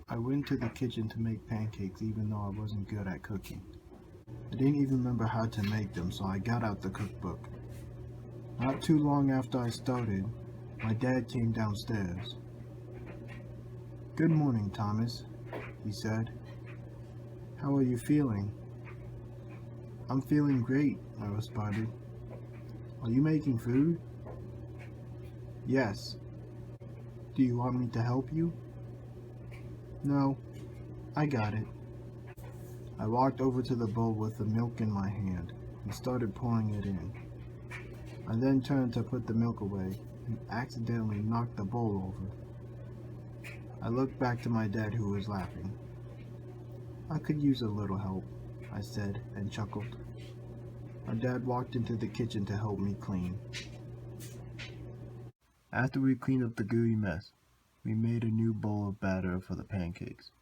I went to the kitchen to make pancakes even though I wasn't good at cooking. I didn't even remember how to make them, so I got out the cookbook. Not too long after I started, my dad came downstairs. "Good morning, Thomas," he said. "How are you feeling?" "I'm feeling great," I responded. "Are you making food?" "Yes." "Do you want me to help you?" "No, I got it." I walked over to the bowl with the milk in my hand and started pouring it in. I then turned to put the milk away and accidentally knocked the bowl over. I looked back to my dad, who was laughing. "I could use a little help," I said and chuckled. My dad walked into the kitchen to help me clean. After we cleaned up the gooey mess, we made a new bowl of batter for the pancakes.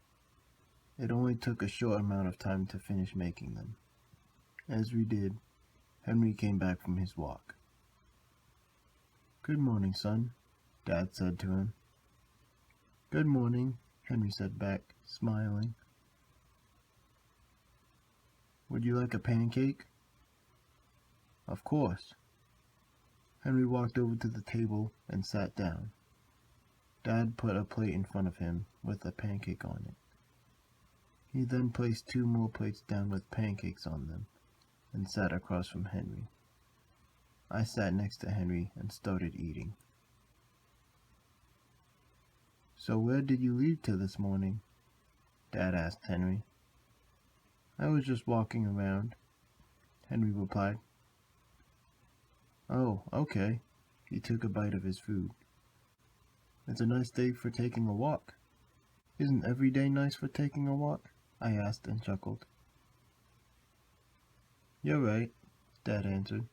It only took a short amount of time to finish making them. As we did, Henry came back from his walk. "Good morning, son," Dad said to him. "Good morning," Henry said back, smiling. "Would you like a pancake?" "Of course." Henry walked over to the table and sat down. Dad put a plate in front of him with a pancake on it. He then placed 2 more plates down with pancakes on them and sat across from Henry. I sat next to Henry and started eating. "So where did you leave to this morning?" Dad asked Henry. "I was just walking around," Henry replied. "Oh, okay." He took a bite of his food. "It's a nice day for taking a walk." "Isn't every day nice for taking a walk?" I asked and chuckled. "You're right," Dad answered.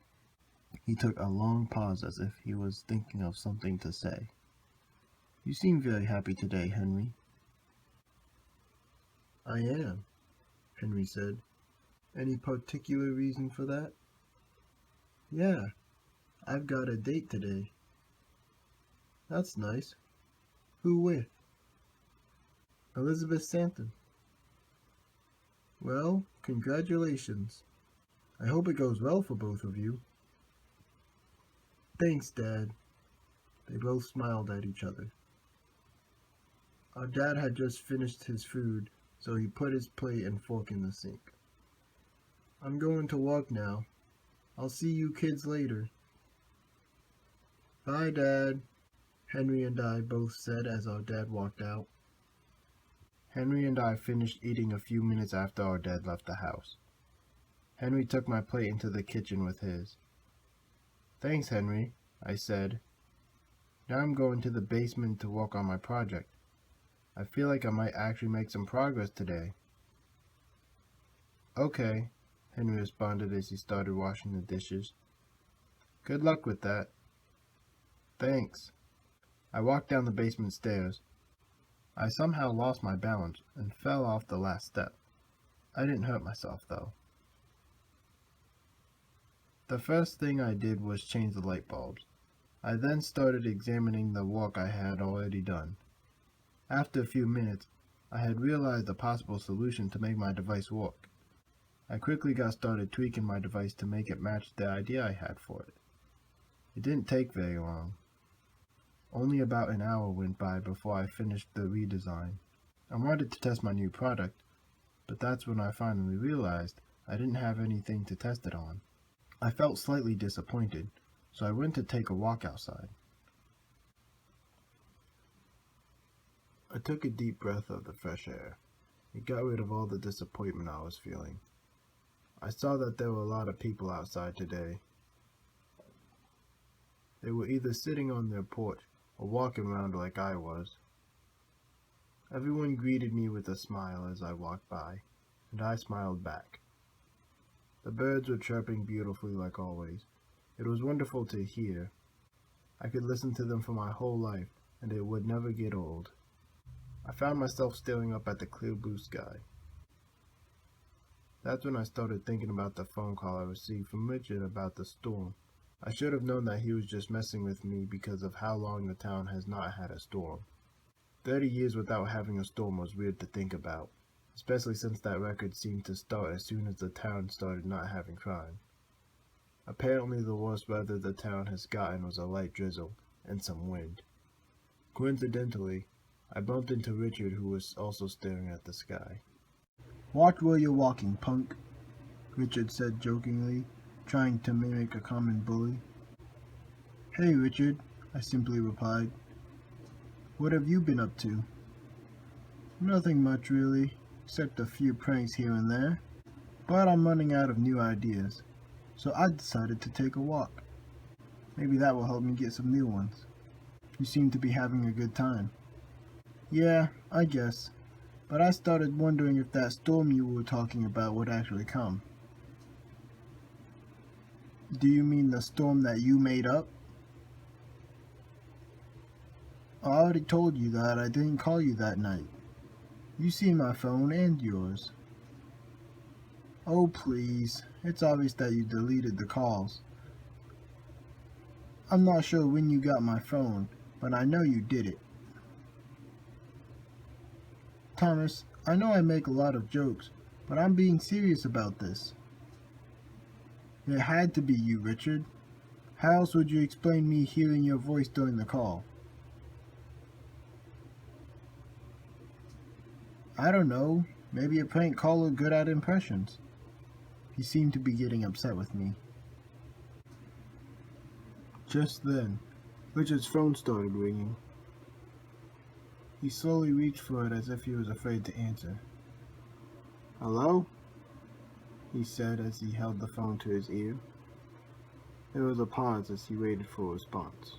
He took a long pause as if he was thinking of something to say. "You seem very happy today, Henry." "I am," Henry said. "Any particular reason for that?" "Yeah, I've got a date today." "That's nice. Who with?" "Elizabeth Stanton." "Well, congratulations. I hope it goes well for both of you." "Thanks, Dad." They both smiled at each other. Our dad had just finished his food, so he put his plate and fork in the sink. "I'm going to walk now. I'll see you kids later." "Bye, Dad," Henry and I both said as our dad walked out. Henry and I finished eating a few minutes after our dad left the house. Henry took my plate into the kitchen with his. "Thanks, Henry," I said. "Now I'm going to the basement to work on my project. I feel like I might actually make some progress today." "Okay," Henry responded as he started washing the dishes. "Good luck with that." "Thanks." I walked down the basement stairs. I somehow lost my balance and fell off the last step. I didn't hurt myself, though. The first thing I did was change the light bulbs. I then started examining the work I had already done. After a few minutes, I had realized a possible solution to make my device work. I quickly got started tweaking my device to make it match the idea I had for it. It didn't take very long. Only about an hour went by before I finished the redesign. I wanted to test my new product, but that's when I finally realized I didn't have anything to test it on. I felt slightly disappointed, so I went to take a walk outside. I took a deep breath of the fresh air. It got rid of all the disappointment I was feeling. I saw that there were a lot of people outside today. They were either sitting on their porch or walking around like I was. Everyone greeted me with a smile as I walked by, and I smiled back. The birds were chirping beautifully like always. It was wonderful to hear. I could listen to them for my whole life, and it would never get old. I found myself staring up at the clear blue sky. That's when I started thinking about the phone call I received from Richard about the storm. I should have known that he was just messing with me because of how long the town has not had a storm. 30 years without having a storm was weird to think about, especially since that record seemed to start as soon as the town started not having crime. Apparently the worst weather the town has gotten was a light drizzle and some wind. Coincidentally, I bumped into Richard, who was also staring at the sky. "Watch where you're walking, punk," Richard said jokingly, trying to mimic a common bully. "Hey, Richard," I simply replied. "What have you been up to?" "Nothing much, really, except a few pranks here and there. But I'm running out of new ideas, so I decided to take a walk. Maybe that will help me get some new ones. You seem to be having a good time." "Yeah, I guess. But I started wondering if that storm you were talking about would actually come." "Do you mean the storm that you made up?" "I already told you that I didn't call you that night. You see my phone and yours." "Oh, please. It's obvious that you deleted the calls. I'm not sure when you got my phone, but I know you did it." "Thomas, I know I make a lot of jokes, but I'm being serious about this." "It had to be you, Richard. How else would you explain me hearing your voice during the call?" "I don't know. Maybe a prank caller good at impressions." He seemed to be getting upset with me. Just then, Richard's phone started ringing. He slowly reached for it as if he was afraid to answer. "Hello?" he said as he held the phone to his ear. There was a pause as he waited for a response.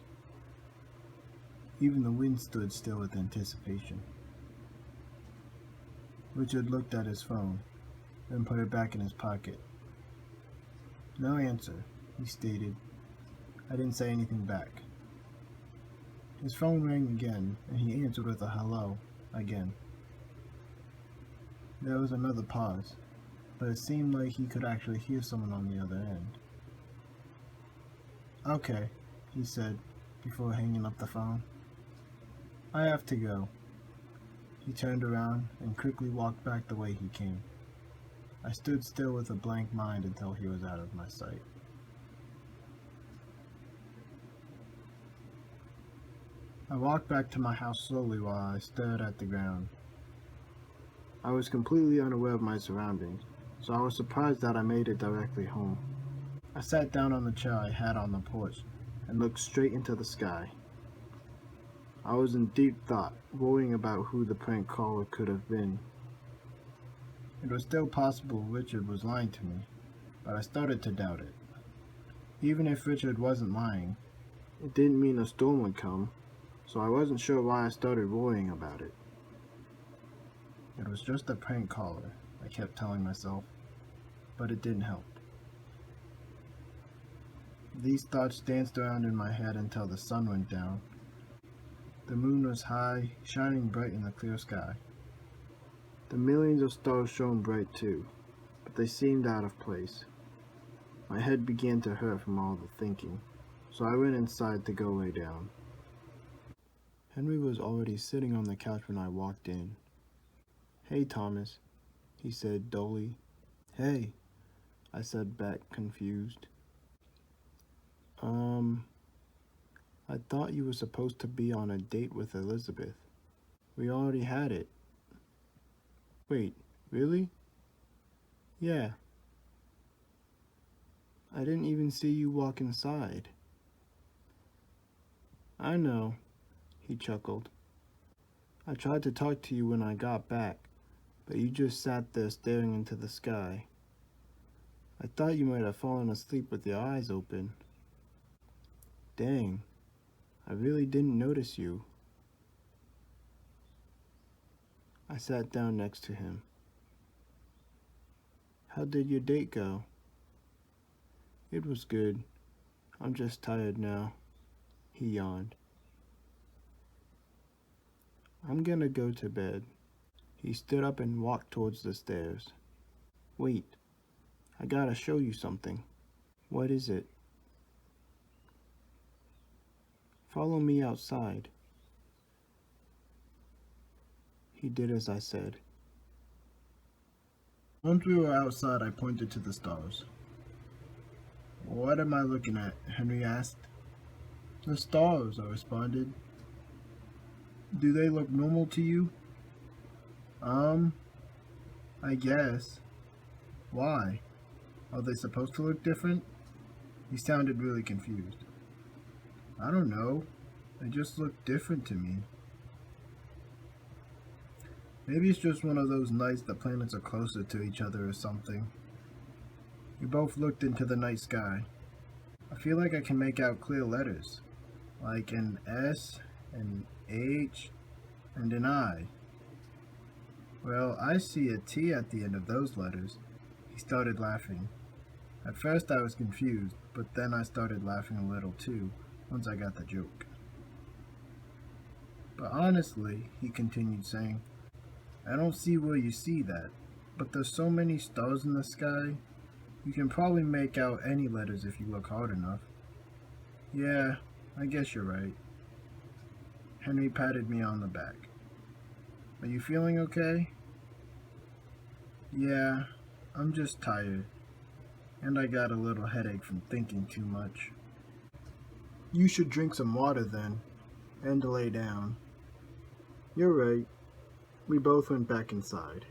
Even the wind stood still with anticipation. Richard looked at his phone, then put it back in his pocket. "No answer," he stated. I didn't say anything back. His phone rang again, and he answered with a hello again. There was another pause, but it seemed like he could actually hear someone on the other end. "Okay," he said, before hanging up the phone. "I have to go." He turned around and quickly walked back the way he came. I stood still with a blank mind until he was out of my sight. I walked back to my house slowly while I stared at the ground. I was completely unaware of my surroundings, so I was surprised that I made it directly home. I sat down on the chair I had on the porch and looked straight into the sky. I was in deep thought, worrying about who the prank caller could have been. It was still possible Richard was lying to me, but I started to doubt it. Even if Richard wasn't lying, it didn't mean a storm would come, so I wasn't sure why I started worrying about it. It was just a prank caller, I kept telling myself, but it didn't help. These thoughts danced around in my head until the sun went down. The moon was high, shining bright in the clear sky. The millions of stars shone bright too, but they seemed out of place. My head began to hurt from all the thinking, so I went inside to go lay down. Henry was already sitting on the couch when I walked in. "Hey, Thomas," he said dully. "Hey," I said back, confused. I thought you were supposed to be on a date with Elizabeth." "We already had it." "Wait, really?" "Yeah. I didn't even see you walk inside." "I know," he chuckled. "I tried to talk to you when I got back, but you just sat there staring into the sky. I thought you might have fallen asleep with your eyes open." "Dang, I really didn't notice you." I sat down next to him. "How did your date go?" "It was good. I'm just tired now." He yawned. "I'm gonna go to bed." He stood up and walked towards the stairs. "Wait, I gotta show you something." "What is it?" "Follow me outside." He did as I said. Once we were outside, I pointed to the stars. What am I looking at? Henry asked. The stars, I responded. Do they look normal to you? Um, I guess. Why? Are they supposed to look different? He sounded really confused. I don't know. They just look different to me. Maybe it's just one of those nights the planets are closer to each other or something. We both looked into the night sky. I feel like I can make out clear letters, like an S, an H, and an I. Well, I see a T at the end of those letters. He started laughing. At first I was confused, but then I started laughing a little too, once I got the joke. But honestly, he continued saying, I don't see where you see that, but there's so many stars in the sky, you can probably make out any letters if you look hard enough. Yeah, I guess you're right. Henry patted me on the back. Are you feeling okay? Yeah, I'm just tired, and I got a little headache from thinking too much. You should drink some water then, and lay down. You're right. We both went back inside.